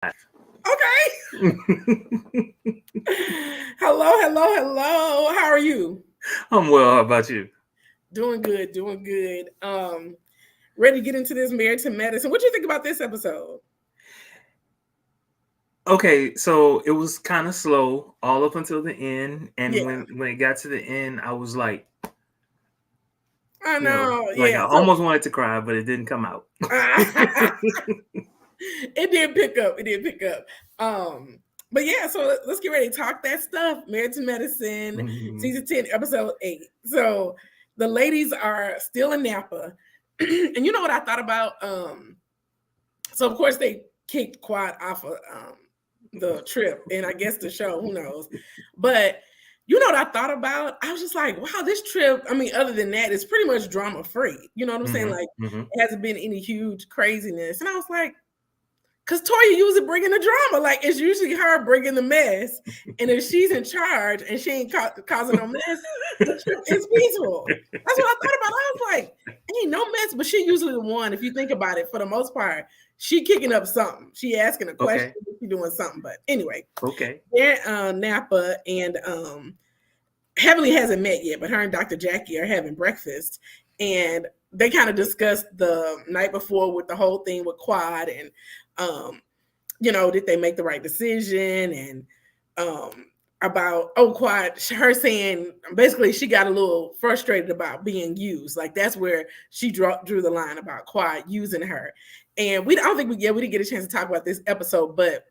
Okay. Hello. How are you? I'm well. How about you? Doing good. Ready to get into this married to medicine. What do you think about this episode? Okay, so it was kind of slow all up until the end, and Yeah, when it got to the end, I was like, I know. like Yeah, I so almost wanted to cry, but it didn't come out. it did pick up. But yeah, so let's get ready to talk that stuff. Married to Medicine, Mhm. season 10, episode 8. So the ladies are still in Napa. And you know what I thought about? So of course they kicked Quad off of the trip and I guess the show, who knows. But you know what I thought about? I was just like, wow, this trip, I mean, other than that, it's pretty much drama free. You know what I'm saying? Mhm. Like Mhm. it hasn't been any huge craziness. And I was like, because Toya usually bringing the drama. Like it's usually her bringing the mess. And if she's in charge and she ain't causing no mess, the trip is peaceful. That's what I thought about. I was like, ain't no mess, but she usually the one. If you think about it, for the most part, she kicking up something. She asking a question. Okay. She doing something. But anyway, Okay. they're Napa and Heavenly hasn't met yet, but her and Dr. Jackie are having breakfast, and they kind of discussed the night before with the whole thing with Quad and um did they make the right decision and um about Quad, her saying basically she got a little frustrated about being used. Like that's where she drew the line about Quad using her. And I don't think we didn't get a chance to talk about this episode, but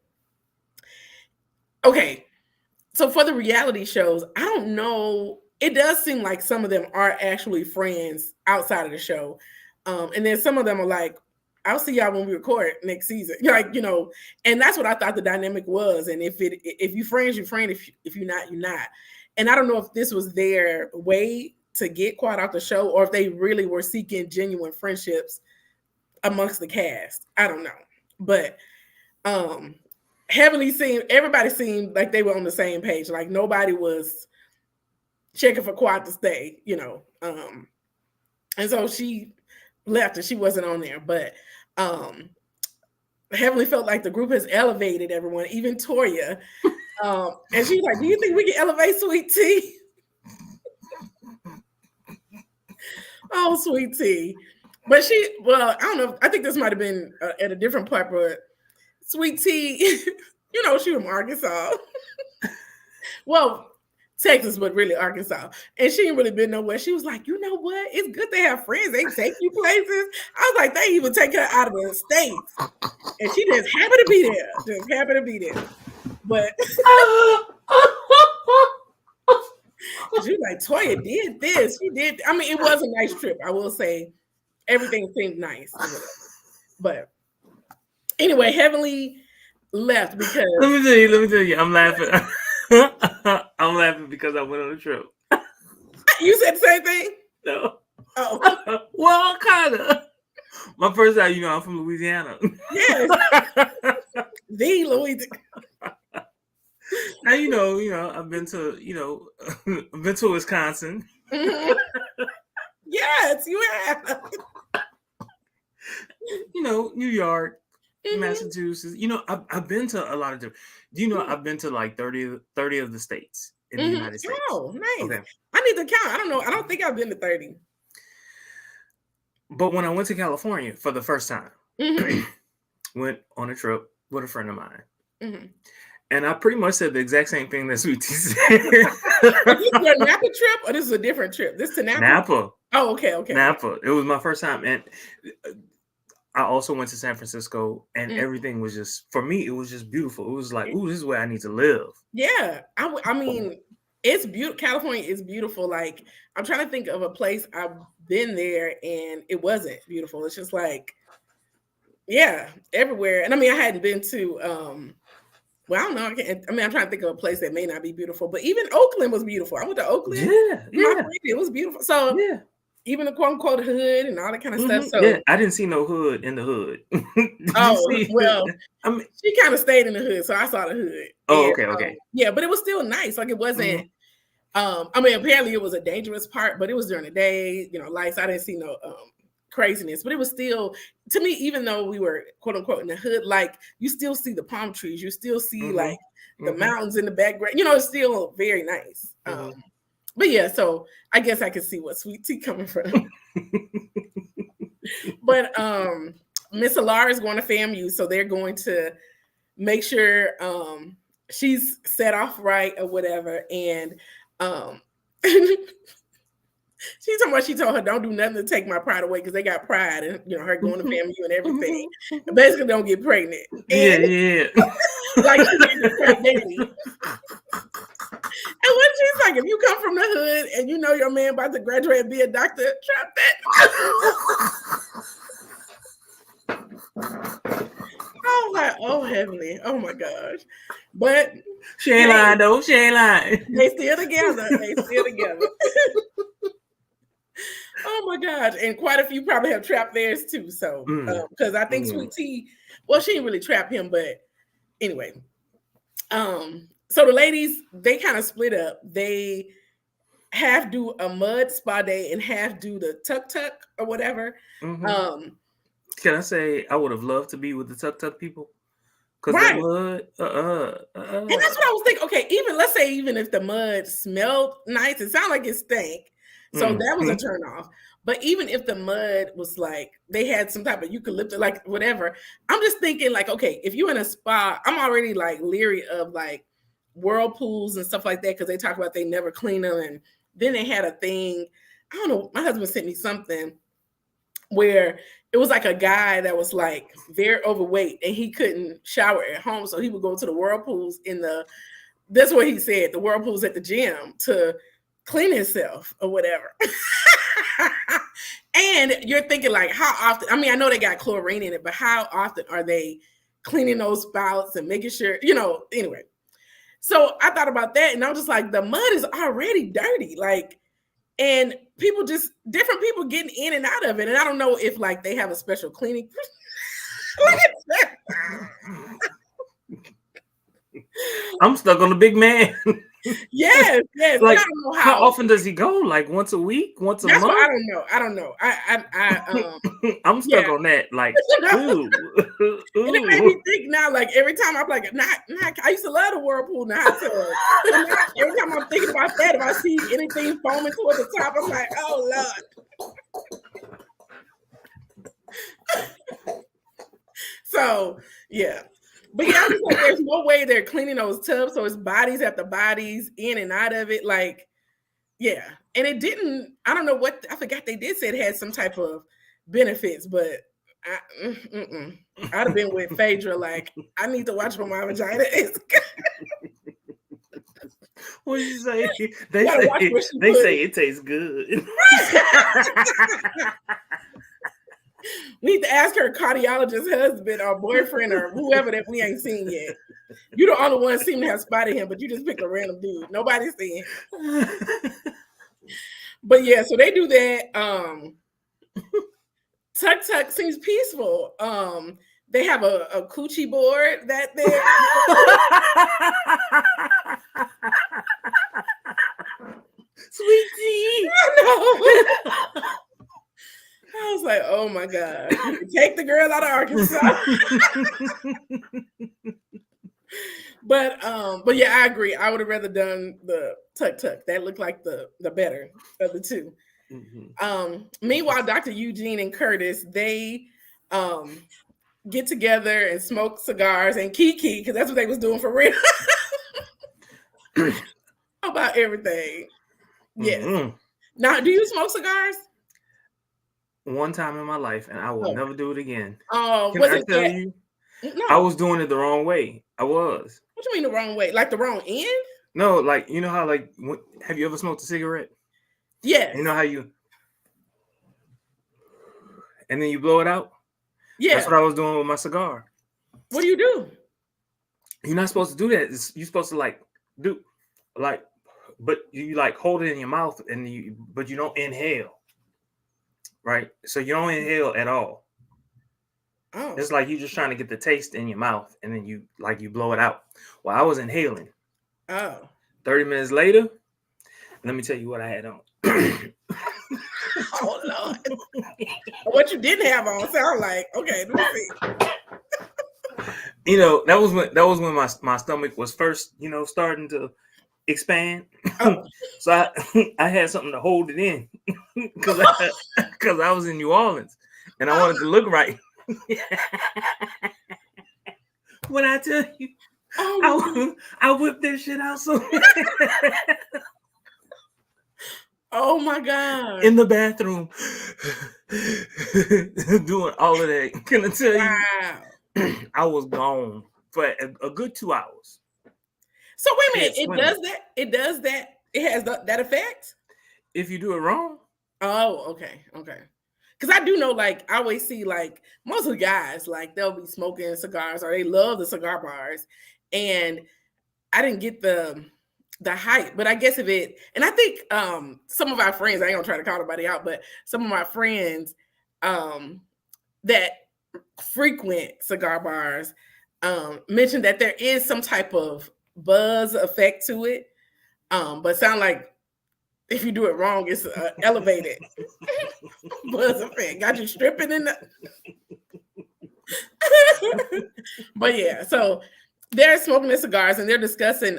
okay. So for the reality shows, I don't know. It does seem like some of them are actually friends outside of the show. And then some of them are like, I'll see y'all when we record next season. Like, and that's what I thought the dynamic was. And if you friends, you friend. If you're not, you're not. And I don't know if this was their way to get Quad out the show or if they really were seeking genuine friendships amongst the cast. I don't know. But um everybody seemed like they were on the same page. Like nobody was checking for Quad to stay. And so she left and she wasn't on there. But Heavenly felt like the group has elevated everyone, even Toya. And she's like, do you think we can elevate Sweet Tea? Oh, Sweet Tea. But I don't know. I think this might have been at a different part, but Sweet Tea, she from Arkansas. Well, Texas, but really Arkansas. And she ain't really been nowhere. She was like, you know what? It's good to have friends. They take you places. I was like, they even take her out of the states. And she just happy to be there. Just happy to be there. But she was like, Toya did this. She did. I mean, it was a nice trip. I will say everything seemed nice. But anyway, Heavenly left because Let me tell you. I'm laughing. I'm laughing because I went on a trip. you said the same thing? No. Oh. Well, kind of. My first time, I'm from Louisiana. Yes. The Louisiana. Now I've been to I've been to Wisconsin. Mm-hmm. Yes, you have. New York, Mm-hmm. Massachusetts. I've been to a lot of different. I've been to like 30 of the states in the Mm-hmm. United States. Oh, nice. Okay. I need to count. I don't know. I don't think I've been to 30. But when I went to California for the first time, Mm-hmm. went on a trip with a friend of mine. Mm-hmm. And I pretty much said the exact same thing that Sweet Tea said. Is this your Napa trip or this is a different trip? This to Napa? Napa. Oh, okay. Napa. It was my first time. And I also went to San Francisco, and Mm-hmm. everything was just, for me, it was just beautiful. It was like, ooh, this is where I need to live. Yeah. I mean, it's beautiful. California is beautiful. Like, I'm trying to think of a place I've been there and it wasn't beautiful. It's just like, yeah, everywhere. And I mean, I hadn't been to, well, I don't know. I'm trying to think of a place that may not be beautiful, but even Oakland was beautiful. I went to Oakland. Yeah. It was beautiful. So, yeah. Even the quote unquote hood and all that kind of stuff. So, yeah, I didn't see no hood in the hood. Well, I mean, she kind of stayed in the hood, so I saw the hood. Oh, and, okay. Yeah, but it was still nice. Like it wasn't. I mean, apparently it was a dangerous part, but it was during the day. Lights. I didn't see no craziness, but it was still, to me, even though we were quote unquote in the hood, like you still see the palm trees, you still see like the mountains in the background, you know, it's still very nice. But yeah, so I guess I can see what Sweet Tea coming from. But Miss Alara is going to FAMU, so they're going to make sure she's set off right or whatever. And she's talking about, she told her don't do nothing to take my pride away because they got pride and, you know, her going to FAMU and everything. And basically don't get pregnant. And, yeah. like she's getting pregnant daily. And when she's like, if you come from the hood and you know your man about to graduate and be a doctor, trap that. I was like, oh heavenly, oh my gosh. But she ain't lying though. She ain't lying. They still together. They still together. Oh my gosh. And quite a few probably have trapped theirs too. So because I think Sweet Tea, well, she didn't really trap him, but anyway. So the ladies, they kind of split up. They half do a mud spa day and half do the tuk or whatever. Can I say I would have loved to be with the tuk people? Because right. the mud, And that's what I was thinking. Okay, let's say even if the mud smelled nice, it sounded like it stank. So that was a turn off. But even if the mud was like, they had some type of eucalyptus, like whatever, I'm just thinking like, okay, if you're in a spa, I'm already like leery of like whirlpools and stuff like that because they talk about they never clean them. And then they had a thing, I don't know, my husband sent me something where it was like a guy that was like very overweight and he couldn't shower at home. So he would go to the whirlpools that's what he said, the whirlpools at the gym to clean himself or whatever. And you're thinking like, how often, I mean, I know they got chlorine in it, but how often are they cleaning those spouts and making sure, you know, anyway. So I thought about that and I was just like, the mud is already dirty. Like, and different people getting in and out of it. And I don't know if like they have a special cleaning. Look at that. I'm stuck on the big man. Yes. Like, I don't know how often does he go? Like once a week, once a month? What I don't know. I'm stuck on that. Like, ooh. And it made me think now, like every time I'm like, I used to love the whirlpool in the hot tub. Every time I'm thinking about that, if I see anything foaming toward the top, I'm like, oh Lord. So yeah. But yeah, I'm just like, there's no way they're cleaning those tubs, so it's bodies after bodies in and out of it. Like, yeah. And it didn't, I don't know what, I forgot they did say it had some type of benefits, but I'd have been with Phaedra, like, I need to watch for my vagina. What did you say? They say it tastes good. We need to ask her cardiologist husband or boyfriend or whoever that we ain't seen yet. You're the only one seem to have spotted him, but you just picked a random dude. Nobody's seen him. But yeah, so they do that. Tuk seems peaceful. They have a coochie board that they're Sweetie. I was like, oh my God. Take the girl out of Arkansas. But yeah, I agree. I would have rather done the tuk. That looked like the better of the two. Meanwhile, Dr. Eugene and Curtis, they get together and smoke cigars and kiki, because that's what they was doing for real. About everything. Yes. Now, do you smoke cigars? One time in my life, and I will never do it again. Oh, Can I tell you? No. I was doing it the wrong way. I was. What you mean the wrong way? Like the wrong end? No, like, you know how, like, have you ever smoked a cigarette? Yes. You know how you, and then you blow it out? Yeah. That's what I was doing with my cigar. What do you do? You're not supposed to do that. You're supposed to, like, but you, like, hold it in your mouth, but you don't inhale. Right? So you don't inhale at all. Oh. It's like you're just trying to get the taste in your mouth and then you blow it out. Well, I was inhaling. Oh. 30 minutes later, let me tell you what I had on. Oh Lord. What you didn't have on sound like, okay, let me see. You know, that was when my stomach was first, starting to expand. Oh. So I had something to hold it in because I was in New Orleans and I wanted to look right. When I tell you, I whipped that shit out so oh my God. in the bathroom doing all of that. Can I tell you? I was gone for a good 2 hours. So wait a minute, it does that. It has that effect? If you do it wrong. Oh, okay. Because I do know, like, I always see, like, most of the guys, like, they'll be smoking cigars or they love the cigar bars. And I didn't get the hype, but I guess if it, and I think some of our friends, I ain't gonna try to call nobody out, but some of my friends that frequent cigar bars mentioned that there is some type of buzz effect to it. But sound like if you do it wrong, it's elevated buzz effect. Got you stripping in the. But yeah, so they're smoking their cigars and they're discussing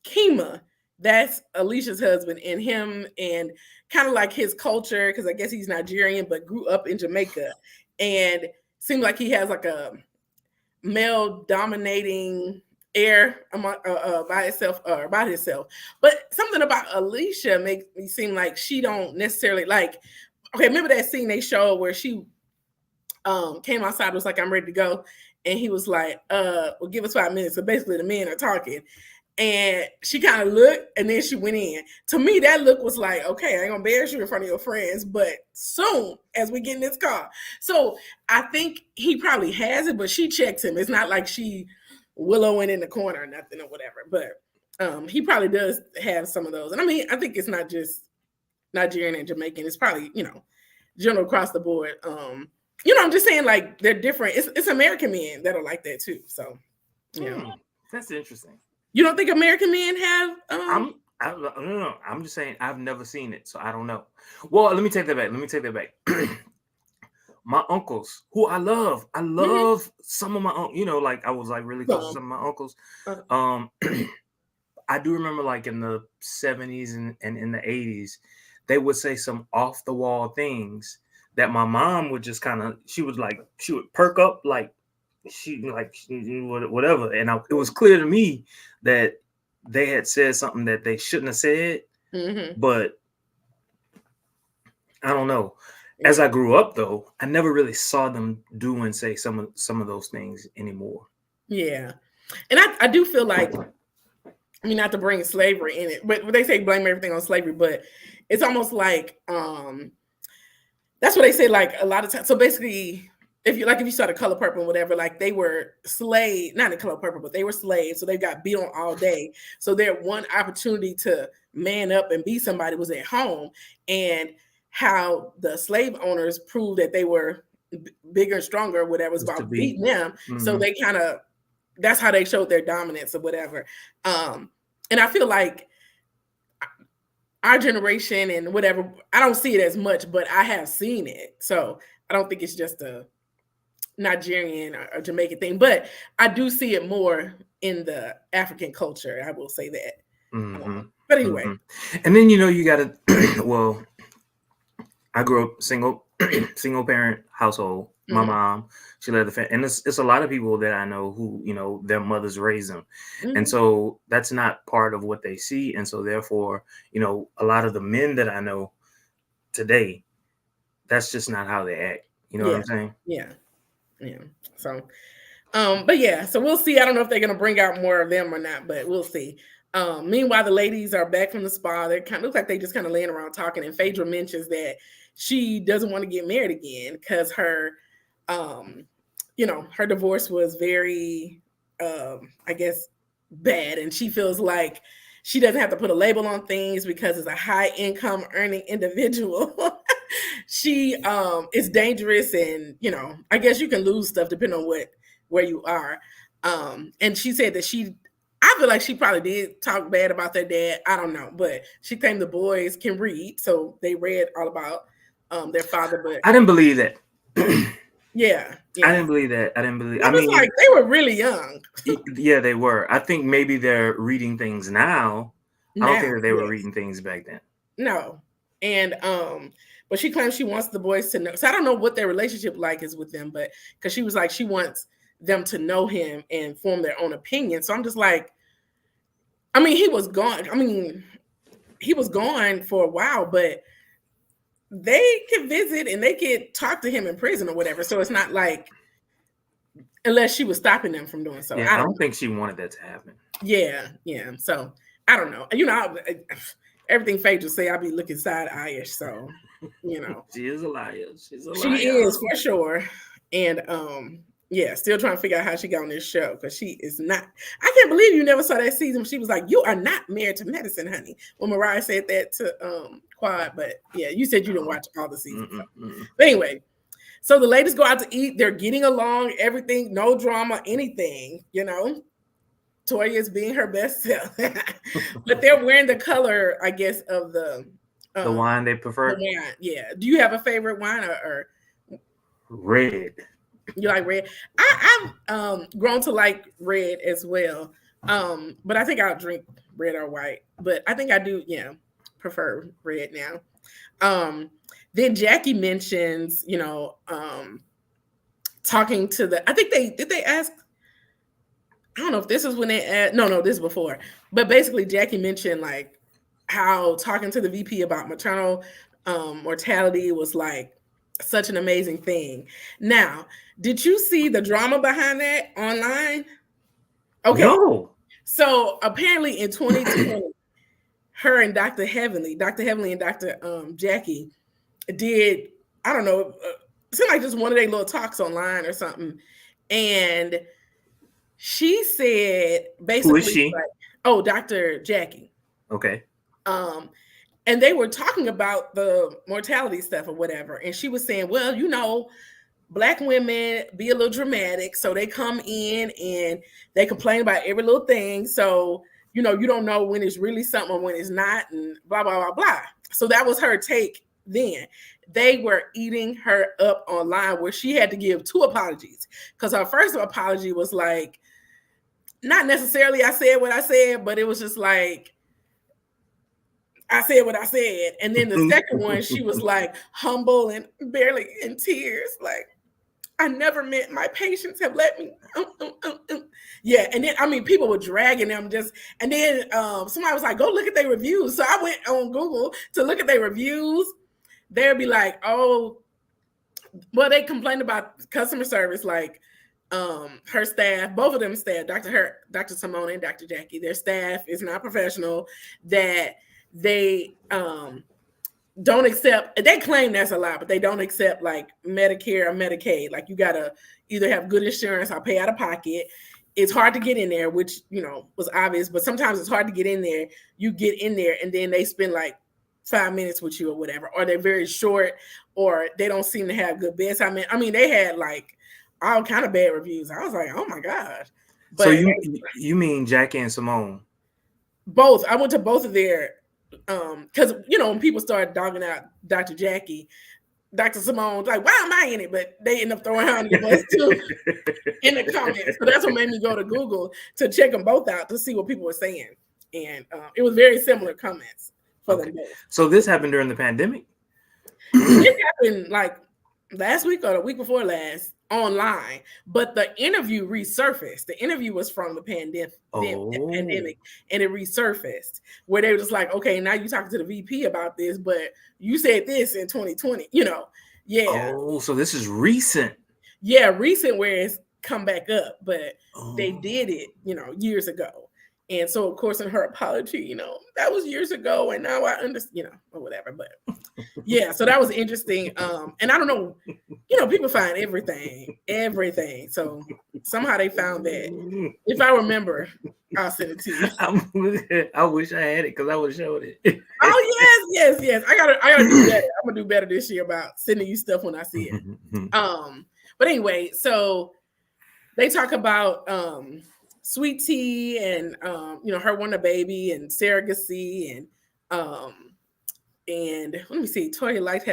Kima. That's Alicia's husband, and him, and kind of like his culture, because I guess he's Nigerian but grew up in Jamaica, and seemed like he has like a male dominating air about himself. But something about Alicia makes me seem like she don't necessarily like. Okay, remember that scene they showed where she came outside, was like, I'm ready to go, and he was like, well, give us 5 minutes. So basically the men are talking, and she kind of looked and then she went in. To me, that look was like, okay, I ain't gonna embarrass you in front of your friends, but soon as we get in this car. So I think he probably has it, but she checks him. It's not like she willowing in the corner or nothing or whatever, but he probably does have some of those. And I mean, I think it's not just Nigerian and Jamaican, it's probably, general across the board. I'm just saying, like, they're different. It's American men that are like that too. So that's interesting. You don't think American men have? No. I'm just saying I've never seen it, so I don't know. Well, let me take that back. My uncles, who I love some of my uncles. Like I was like really close to some of my uncles. I do remember, like in the 70s and in the 80s, they would say some off the wall things that my mom would just she would perk up like whatever, and it was clear to me that they had said something that they shouldn't have said. But I don't know. As I grew up, though, I never really saw them do and say some of those things anymore. Yeah, and I do feel like, I mean, not to bring slavery in it, but they say blame everything on slavery, but it's almost like that's what they say, like a lot of times. So basically, if you saw The Color Purple and whatever, like they were slaves, not The Color Purple, but they were slaves. So they got beat on all day. So their one opportunity to man up and be somebody was at home. And how the slave owners proved that they were bigger and stronger, whatever, was about beating them. So they that's how they showed their dominance or whatever. And I feel like our generation and whatever, I don't see it as much, but I have seen it. So I don't think it's just a Nigerian or Jamaican thing, but I do see it more in the African culture. I will say that. But anyway. And then, you got to, well, I grew up single parent household. My mom, she led the family, and it's a lot of people that I know who, their mothers raised them. And so that's not part of what they see. And so therefore, a lot of the men that I know today, that's just not how they act. You know what I'm saying? Yeah. So, but yeah, so we'll see. I don't know if they're going to bring out more of them or not, but we'll see. Meanwhile, the ladies are back from the spa. They kind of look like they just kind of laying around talking. And Phaedra mentions that she doesn't want to get married again because her, her divorce was very, I guess, bad. And she feels like she doesn't have to put a label on things because it's a high income earning individual. She is dangerous, and I guess you can lose stuff depending on where you are. And she said that I've feel like she probably did talk bad about their dad. I don't know, but she claimed the boys can read, so they read all about their father. But I didn't believe that. yeah. I didn't believe that. I mean, like they were really young. Yeah, they were. I think maybe they're reading things now. I don't think that they were reading things back then. No. And but she claims she wants the boys to know. So I don't know what their relationship like is with them, but because she was like she wants them to know him and form their own opinion. So I'm just like, I mean, he was gone. I mean, he was gone for a while, but they could visit and they could talk to him in prison or whatever. So it's not like, unless she was stopping them from doing so. Yeah, I don't think she wanted that to happen. Yeah. So I don't know. You know, everything Faye just say, I'll be looking side-eye-ish. So, you know, she is a liar. She's a liar. She is for sure. And yeah, still trying to figure out how she got on this show because she is not. I can't believe you never saw that season. She was like, "You are not married to medicine, honey." When Mariah said that to Quad, but yeah, you said you didn't watch all the seasons. So. But anyway, so the ladies go out to eat. They're getting along. Everything, no drama, anything. You know, Toya is being her best self, but they're wearing the color, I guess, of the wine they prefer. The wine, yeah. Do you have a favorite wine or red? You like red? I've grown to like red as well. But I think I'll drink red or white. But I think I do, prefer red now. Then Jackie mentions, talking to I think they ask. I don't know if this is when they asked. No, this is before. But basically, Jackie mentioned like how talking to the VP about maternal mortality was like such an amazing thing. Now, did you see the drama behind that online? Okay. No. So apparently in 2020, her and Dr. Heavenly and Dr. Jackie did, I don't know, it seemed like just one of their little talks online or something. And she said basically, who is she? Like, Dr. Jackie. Okay. And they were talking about the mortality stuff or whatever. And she was saying, well, Black women be a little dramatic. So they come in and they complain about every little thing. So, you don't know when it's really something or when it's not and blah, blah, blah, blah. So that was her take then. They were eating her up online where she had to give 2 apologies. Because her first apology was like, not necessarily I said what I said, but it was just like, I said what I said. And then the second one, she was like humble and barely in tears. Like, I never meant my patients have let me. Yeah. And then, people were dragging them and then somebody was like, go look at their reviews. So I went on Google to look at their reviews. They'd be like, they complained about customer service. Like, her staff, both of them staff, Dr. Simone and Dr. Jackie, their staff is not professional, that they don't accept, they claim that's a lie, but they don't accept like Medicare or Medicaid. Like you gotta either have good insurance or pay out of pocket. It's hard to get in there, which was obvious, but sometimes it's hard to get in there. You get in there and then they spend like 5 minutes with you or whatever, or they're very short, or they don't seem to have good bedside. They had like all kind of bad reviews. I was like, oh my God. But so you mean Jackie and Simone? Both. I went to both of their because when people started dogging out Dr. Jackie, Dr. Simone's like, why am I in it? But they end up throwing her under the bus too in the comments. So that's what made me go to Google to check them both out to see what people were saying. And it was very similar comments for them both. So this happened during the pandemic? It happened like last week or the week before last online, but the interview resurfaced. The interview was from the pandemic, and it resurfaced where they were just like, okay, now you're talking to the VP about this, but you said this in 2020, Yeah. Oh, so this is recent. Yeah, recent where it's come back up, but they did it, years ago. And so, of course, in her apology, that was years ago, and now I understand, or whatever. But yeah, so that was interesting. And I don't know, people find everything. So somehow they found that. If I remember, I'll send it to you. I wish I had it because I would have showed it. Oh yes. I gotta do better. I'm gonna do better this year about sending you stuff when I see it. But anyway, so they talk about Sweet Tea and her wanting a baby and surrogacy and let me see, Toya liked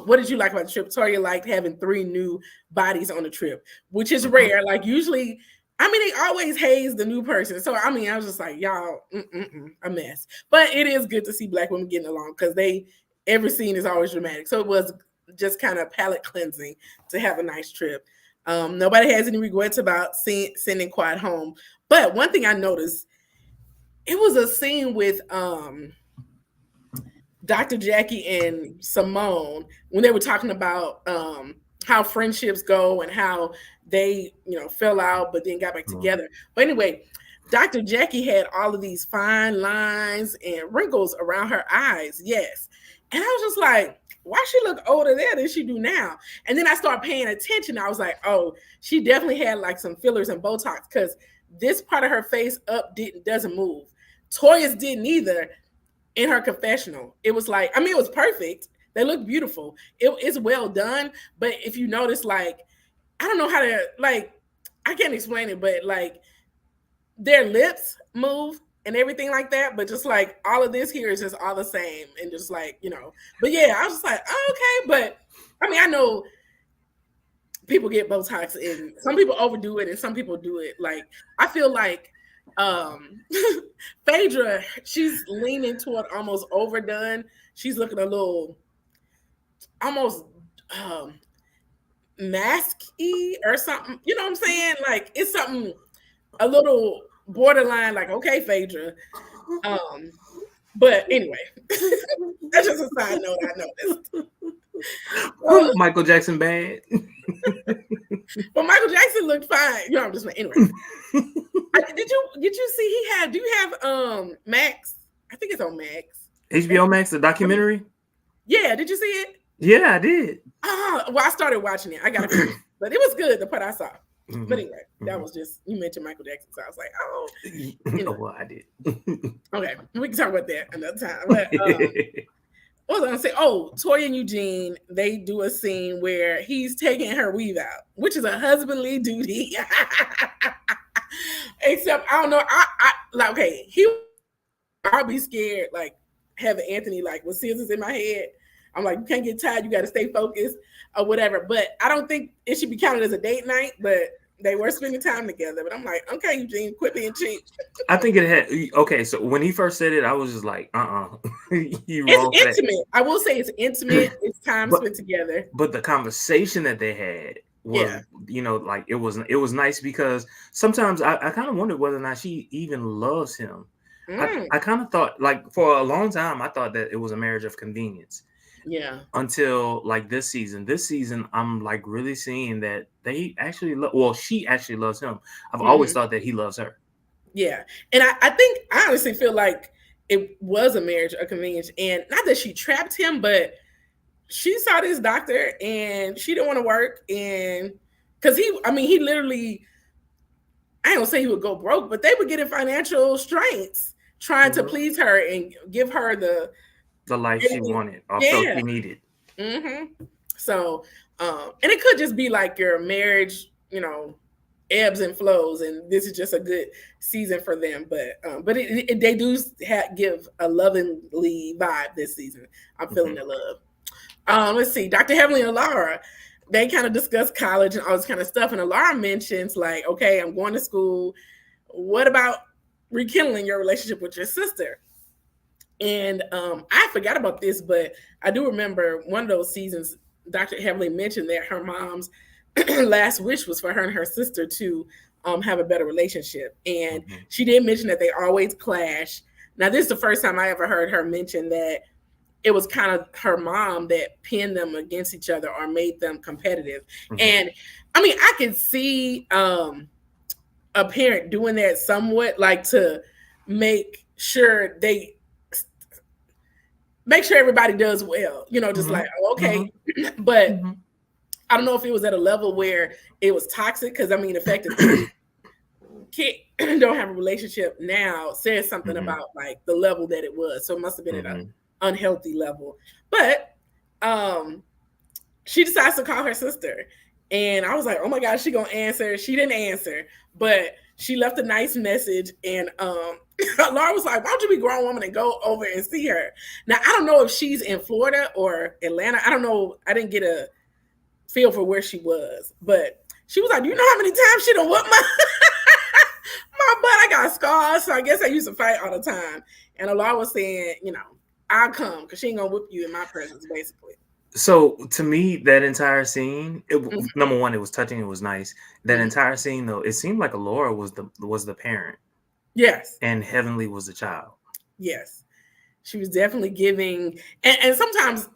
what did you like about the trip? Toya liked having 3 new bodies on the trip, which is rare. Like usually, they always haze the new person. So I was just like, y'all, a mess. But it is good to see Black women getting along because every scene is always dramatic. So it was just kind of palate cleansing to have a nice trip. Nobody has any regrets about sending Quad home. But one thing I noticed, it was a scene with Dr. Jackie and Simone when they were talking about how friendships go and how they, fell out but then got back together. But anyway, Dr. Jackie had all of these fine lines and wrinkles around her eyes. Yes. And I was just like, why she look older there than she do now? And then I started paying attention. I was like, oh, she definitely had like some fillers and Botox because this part of her face up doesn't move. Toya's didn't either. In her confessional, it was like, it was perfect. They look beautiful. It's well done. But if you notice, like, I don't know how to, like, I can't explain it, but like their lips move and everything like that. But just like all of this here is just all the same. And just like, but yeah, I was just like, oh, okay. But I know people get Botox and some people overdo it and some people do it. Like, I feel like Phaedra, she's leaning toward almost overdone. She's looking a little almost masky or something. You know what I'm saying? Like it's something a little borderline, like, okay, Phaedra. But anyway, that's just a side note I noticed. Michael Jackson bad. Well, Michael Jackson looked fine. I'm just anyway. Did you see do you have Max? I think it's on Max. HBO Max, the documentary? Yeah, did you see it? Yeah, I did. Well, I started watching it. I got it. But it was good, the part I saw. Mm-hmm. But anyway, that was just, you mentioned Michael Jackson, so I was like, oh. Well, I did. Okay, we can talk about that another time. But what was I gonna say? Oh, Toya and Eugene, they do a scene where he's taking her weave out, which is a husbandly duty. Except I don't know. I like, okay, I'll be scared, like having Anthony like with scissors in my head. I'm like, you can't get tired, you gotta stay focused or whatever. But I don't think it should be counted as a date night, but they were spending time together. But I'm like, okay, Eugene, quit being cheap. I think it had okay, so when he first said it, I was just like, It's intimate. I will say it's intimate, it's time spent together. But the conversation that they had was, like it was nice because sometimes I kind of wondered whether or not she even loves him. I kind of thought, like, for a long time I thought that it was a marriage of convenience. Yeah. Until like this season. This season, I'm like really seeing that they actually she actually loves him. I've always thought that he loves her. Yeah. And I honestly feel like it was a marriage of convenience. And not that she trapped him, but she saw this doctor and she didn't want to work. And because he literally, I don't say he would go broke, but they would get in financial straits trying to please her and give her the life she wanted or felt she needed. So, and it could just be like your marriage, ebbs and flows, and this is just a good season for them. But they do give a lovingly vibe this season. I'm feeling the love. Let's see, Dr. Heavenly and Laura, they kind of discuss college and all this kind of stuff, and Laura mentions like, okay, I'm going to school. What about rekindling your relationship with your sister? And I forgot about this, but I do remember one of those seasons, Dr. Heavenly mentioned that her mom's last wish was for her and her sister to have a better relationship. And she did mention that they always clash. Now, this is the first time I ever heard her mention that it was kind of her mom that pinned them against each other or made them competitive. And I could see a parent doing that somewhat, like to make sure everybody does well, just like, okay. But I don't know if it was at a level where it was toxic, because effectively kid don't have a relationship now says something about like the level that it was. So it must have been at an unhealthy level. But she decides to call her sister. And I was like, oh my God, she gonna answer. She didn't answer, but she left a nice message, and Laura was like, "Why don't you be a grown woman and go over and see her?" Now I don't know if she's in Florida or Atlanta. I don't know. I didn't get a feel for where she was, but she was like, "Do you know how many times she done whooped my my butt? I got scars, so I guess I used to fight all the time." And Laura was saying, I'll come because she ain't gonna whoop you in my presence, basically. So to me, that entire scene, number one, it was touching. It was nice. That entire scene, though, it seemed like Alora was the parent. Yes. And Heavenly was the child. Yes. She was definitely giving, and sometimes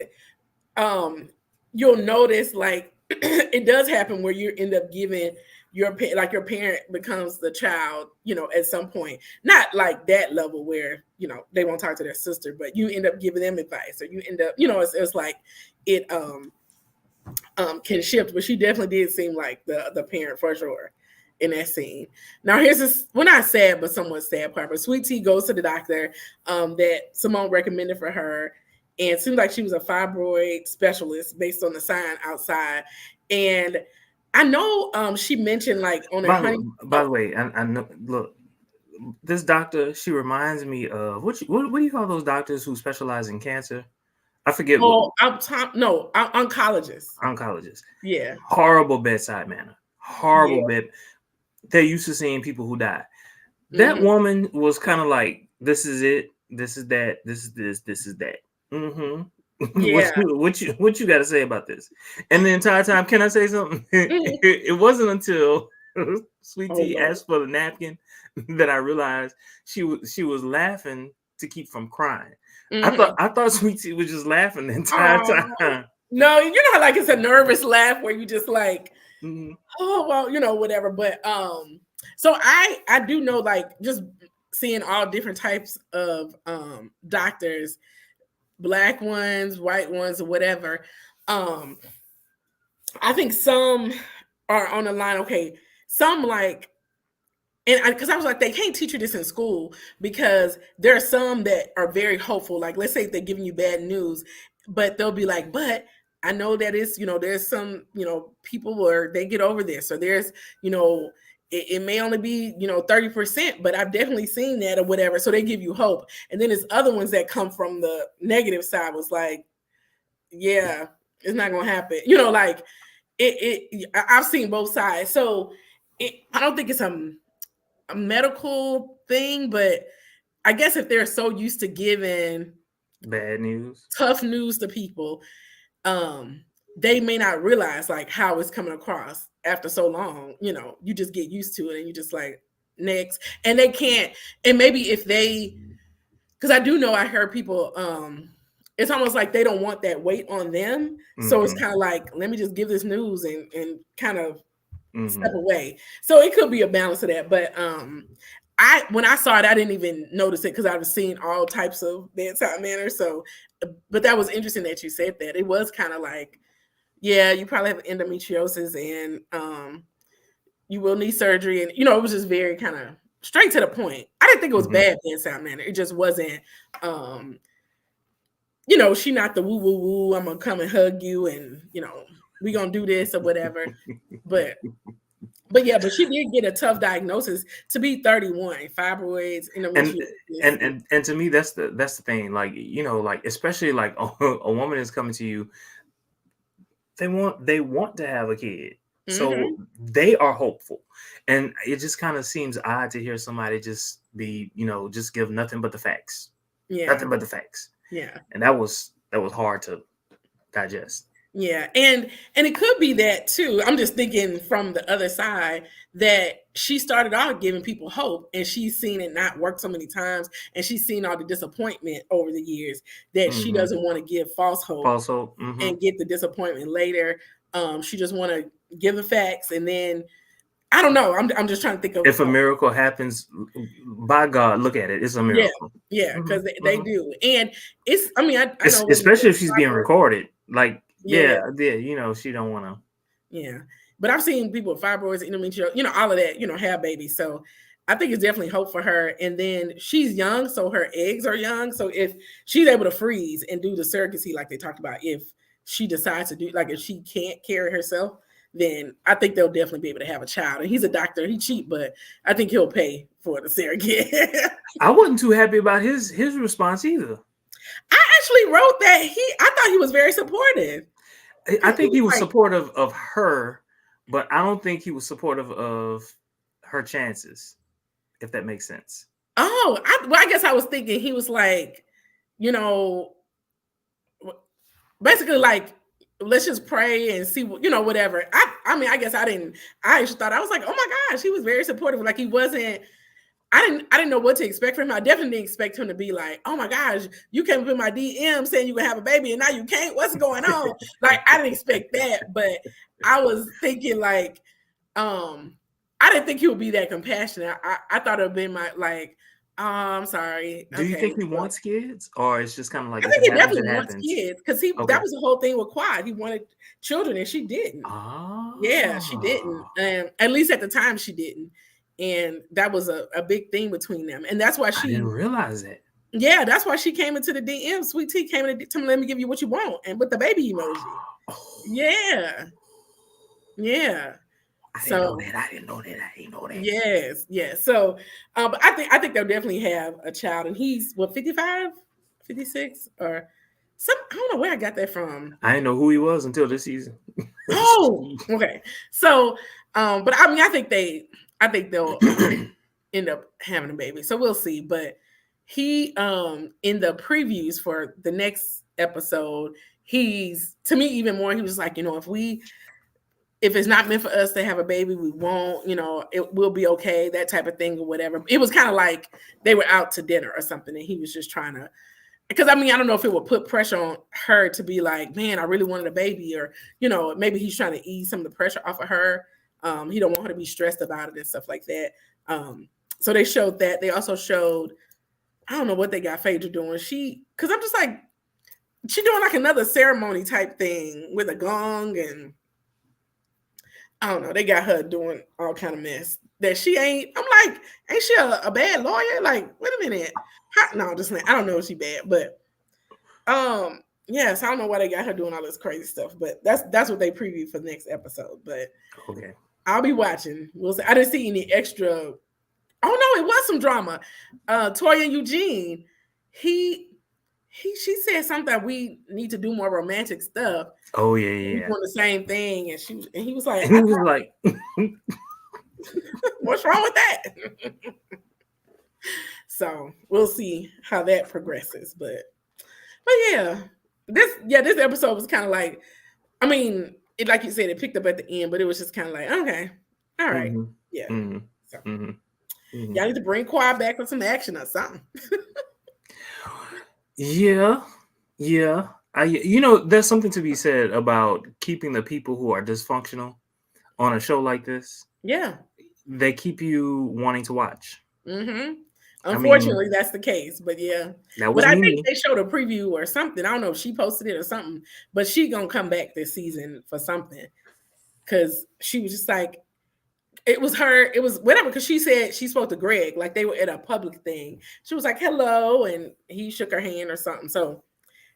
you'll notice like it does happen where you end up giving your parent becomes the child, at some point. Not like that level where, they won't talk to their sister, but you end up giving them advice, or you end up, it's like it can shift. But she definitely did seem like the parent for sure in that scene. Now here's this, well, not sad, but somewhat sad part. But Sweet Tea goes to the doctor that Simone recommended for her, and it seemed like she was a fibroid specialist based on the sign outside. And I know she mentioned like on her by the way, I know, look, this doctor, she reminds me of what do you call those doctors who specialize in cancer? I forget. Oncologist. Oncologist. Yeah. Horrible bedside manner. Horrible bed. They're used to seeing people who die. That woman was kind of like, this is it, this is that, this is this, this is that. Yeah. what you got to say about this? And the entire time, can I say something? It wasn't until Sweet Tea asked for the napkin that I realized she was laughing to keep from crying. I thought Sweet Tea was just laughing the entire time. No, like it's a nervous laugh where you just like, oh well, whatever. But so I do know, like, just seeing all different types of doctors, Black ones, white ones, or whatever. I think some are on the line. Okay, some like, and because I was like, they can't teach you this in school, because there are some that are very hopeful. Like, let's say they're giving you bad news, but they'll be like, but I know that it's, there's some, people where they get over this, or there's, it may only be, 30%, but I've definitely seen that or whatever. So they give you hope. And then there's other ones that come from the negative side, was like, yeah, it's not going to happen. Like I've seen both sides. So I don't think it's a medical thing, but I guess if they're so used to giving bad news, tough news to people, they may not realize like how it's coming across after so long. You just get used to it, and you just like, next. And they can't, and maybe if they, because I do know, I heard people, it's almost like they don't want that weight on them. So it's kind of like, let me just give this news and kind of step away. So it could be a balance of that. But when I saw it, I didn't even notice it, because I've seen all types of bedside manner. So, but that was interesting that you said that. It was kind of like, yeah, you probably have endometriosis, and you will need surgery. And, it was just very kind of straight to the point. I didn't think it was bad bedside manner. It just wasn't, she not the woo woo woo, I'm gonna come and hug you, and we gonna do this or whatever. but yeah, but she did get a tough diagnosis to be 31, fibroids, and to me, that's the thing. Like, like, especially like a woman is coming to you, they want to have a kid. So they are hopeful. And it just kind of seems odd to hear somebody just be, just give nothing but the facts. Yeah. Nothing but the facts. Yeah. And that was hard to digest. Yeah. And it could be that too. I'm just thinking from the other side, that she started out giving people hope, and she's seen it not work so many times, and she's seen all the disappointment over the years, that she doesn't want to give false hope and get the disappointment later. She just want to give the facts, and then I don't know. I'm just trying to think of, if a miracle happens, by God, look at it. It's a miracle. Yeah, because they do. And it's, I mean, I know, especially if she's being recorded. Like, yeah, she don't want to. Yeah. But I've seen people with fibroids, endometriosis, all of that, have babies. So I think it's definitely hope for her. And then she's young, so her eggs are young. So if she's able to freeze and do the surrogacy like they talked about, if she decides to do, like, if she can't carry herself, then I think they'll definitely be able to have a child. And he's a doctor. He cheap, but I think he'll pay for the surrogate. I wasn't too happy about his response either. I actually wrote that I thought he was very supportive. I think he was supportive of her, but I don't think he was supportive of her chances, if that makes sense. Oh, I guess I was thinking he was like, you know, basically like, let's just pray and see what, whatever. I mean, I guess I actually thought, I was like, oh my gosh, he was very supportive. Like he wasn't, I didn't know what to expect from him. I definitely didn't expect him to be like, oh my gosh, you came up in my DM saying you can have a baby and now you can't. What's going on? Like, I didn't expect that, but I was thinking like, I didn't think he would be that compassionate. I thought it would be like, oh, I'm sorry. Do you think he wants kids, or it's just kind of like, I think he definitely wants kids, because that was the whole thing with Quad. He wanted children and she didn't. Oh. Yeah, she didn't. At least at the time she didn't. And that was a big thing between them. And that's why I didn't realize it. Yeah, that's why she came into the DM. Sweet Tea came into to let me give you what you want, and with the baby emoji. Yeah. Yeah. I didn't know that. I didn't know that. Yes. So, but I think they'll definitely have a child, and he's 55, 56, or some. I don't know where I got that from. I didn't know who he was until this season. Oh, okay. So, but I mean, I think they'll end up having a baby. So we'll see. But he, in the previews for the next episode, he's, to me, even more. He was like, if it's not meant for us to have a baby, we won't, it will be okay, that type of thing or whatever. It was kind of like they were out to dinner or something, and he was just trying to, because I mean, I don't know if it would put pressure on her to be like, man, I really wanted a baby, or, maybe he's trying to ease some of the pressure off of her. He don't want her to be stressed about it and stuff like that. So they showed that. They also showed, I don't know what they got Phaedra doing. Because I'm just like, she doing like another ceremony type thing with a gong, and I don't know. They got her doing all kind of mess that she ain't. I'm like, ain't she a bad lawyer? Like, wait a minute. No, just I don't know if she bad, but yes, I don't know why they got her doing all this crazy stuff, but that's what they previewed for the next episode. But okay, I'll be watching. We'll see. I didn't see any extra. Oh no, it was some drama. Toya and Eugene, she said something, we need to do more romantic stuff. Oh yeah. Doing the same thing, and he was like, what's wrong with that? So we'll see how that progresses. But yeah, this episode was kind of like, I mean, it, like you said, it picked up at the end, but it was just kind of like, okay, all right, yeah. So y'all need to bring Quad back with some action or something. Yeah. There's something to be said about keeping the people who are dysfunctional on a show like this. Yeah. They keep you wanting to watch. Unfortunately, that's the case. But yeah. But I think they showed a preview or something. I don't know if she posted it or something, but she gonna come back this season for something. Because she was just like, it was whatever, because she said she spoke to Greg, like they were at a public thing. She was like, hello, and he shook her hand or something. So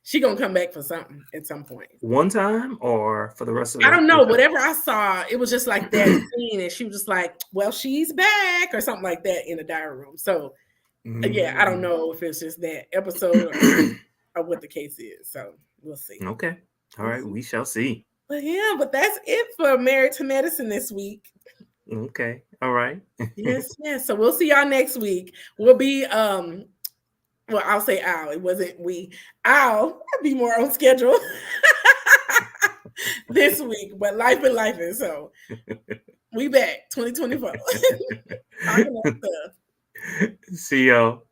she gonna come back for something at some point. One time or for the rest of the I don't know. Whatever I saw, it was just like that scene, and she was just like, well, she's back or something like that in the diary room. So yeah, I don't know if it's just that episode or what the case is. So we'll see. Okay. All right, we shall see. But yeah, but that's it for Married to Medicine this week. Okay. All right. Yes. So we'll see y'all next week. We'll be well, I'll say Al. It wasn't we. I'll be more on schedule this week, but life is so we back 2024. See y'all.